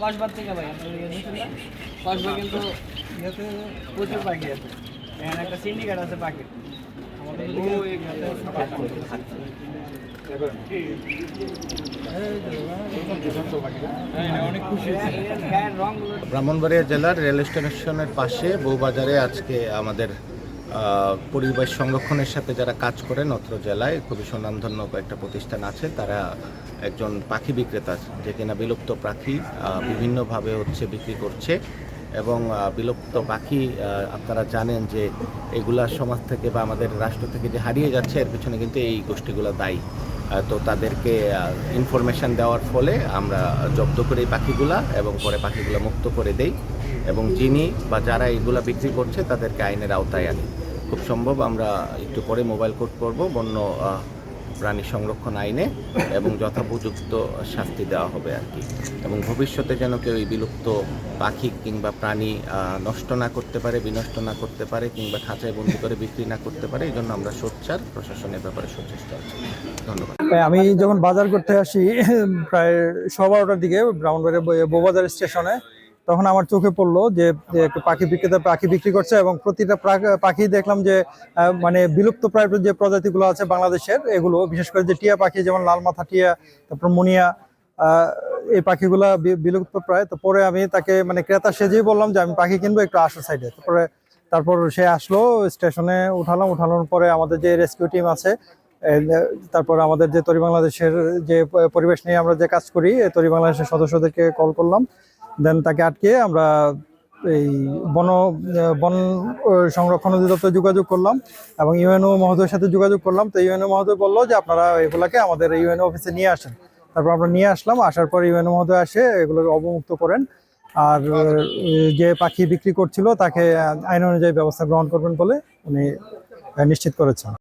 কসবার থেকে ভাই কসবা কিন্তু ইয়েতে প্রচুর পাখি আছে, এখানে একটা সিন্ডিকেট আছে পাখির। ব্রাহ্মণবাড়িয়া জেলার রেল স্টেশনের পাশে বউবাজারে আজকে আমাদের পরিবেশ সংরক্ষণের সাথে যারা কাজ করেন অত্র জেলায় খুবই সুনামধন্য একটা প্রতিষ্ঠান আছে। তারা একজন পাখি বিক্রেতা যে কিনা বিলুপ্ত পাখি বিভিন্নভাবে বিক্রি করছে এবং বিলুপ্ত পাখি আপনারা জানেন যে এগুলা সমাজ থেকে বা আমাদের রাষ্ট্র থেকে যে হারিয়ে যাচ্ছে এর পিছনে কিন্তু এই গোষ্ঠীগুলো দায়ী। তো তাদেরকে ইনফরমেশান দেওয়ার ফলে আমরা জব্দ করি এই পাখিগুলা এবং পরে পাখিগুলো মুক্ত করে দেই এবং যিনি বা যারা এইগুলা বিক্রি করছে তাদেরকে আইনের আওতায় আনি। খুব সম্ভব আমরা একটু পরে মোবাইল কোর্ট করব বন্য প্রাণী সংরক্ষণ আইনে এবং যথোপযুক্ত শাস্তি দেওয়া হবে আর কি। এবং ভবিষ্যতে যেন কেউ এই বিলুপ্ত পাখি কিংবা প্রাণী নষ্ট না করতে পারে, বিনষ্ট না করতে পারে কিংবা খাঁচায় বন্দি করে বিক্রি না করতে পারে, এই জন্য আমরা সোচ্চার, প্রশাসনের ব্যাপারে সচেষ্ট আছি। ধন্যবাদ। আমি যখন বাজার করতে আসি প্রায় 12:15টার দিকে ব্রাহ্মণবাড়িয়া বউবাজার স্টেশনে, তখন আমার চোখে পড়লো যে পাখি বিক্রেতা পাখি বিক্রি করছে এবং প্রতিটা পাখি দেখলাম যে মানে বিলুপ্ত প্রায় যে প্রজাতিগুলো আছে বাংলাদেশের, এগুলো বিশেষ করে যে টিয়া পাখি, যেমন লাল মাথা টিয়া, তারপর মুনিয়া, এই পাখিগুলা বিলুপ্ত প্রায়। তো পরে আমি তাকে মানে ক্রেতা সেজেই বললাম যে আমি পাখি কিনবো, একটু আসো সাইডে। তারপর সে আসলো, স্টেশনে উঠানোর পরে আমাদের যে রেস্কিউ টিম আছে, তারপর আমাদের যে তরি বাংলাদেশের যে পরিবেশ নিয়ে আমরা যে কাজ করি, তরি বাংলাদেশের সদস্যদেরকে কল করলাম। দেন তাকে আটকে আমরা এই বন সংরক্ষণ অধিদপ্তরে যোগাযোগ করলাম এবং ইউএনও মহোদয়ের সাথে যোগাযোগ করলাম। তো ইউএনও মহোদয় বললো যে আপনারা এগুলাকে আমাদের ইউএনও অফিসে নিয়ে আসেন। তারপর আমরা নিয়ে আসলাম, আসার পর ইউএনও মহোদয় আসে এগুলোকে অবমুক্ত করেন আর যে পাখি বিক্রি করছিল তাকে আইন অনুযায়ী ব্যবস্থা গ্রহণ করবেন বলে উনি নিশ্চিত করেছেন।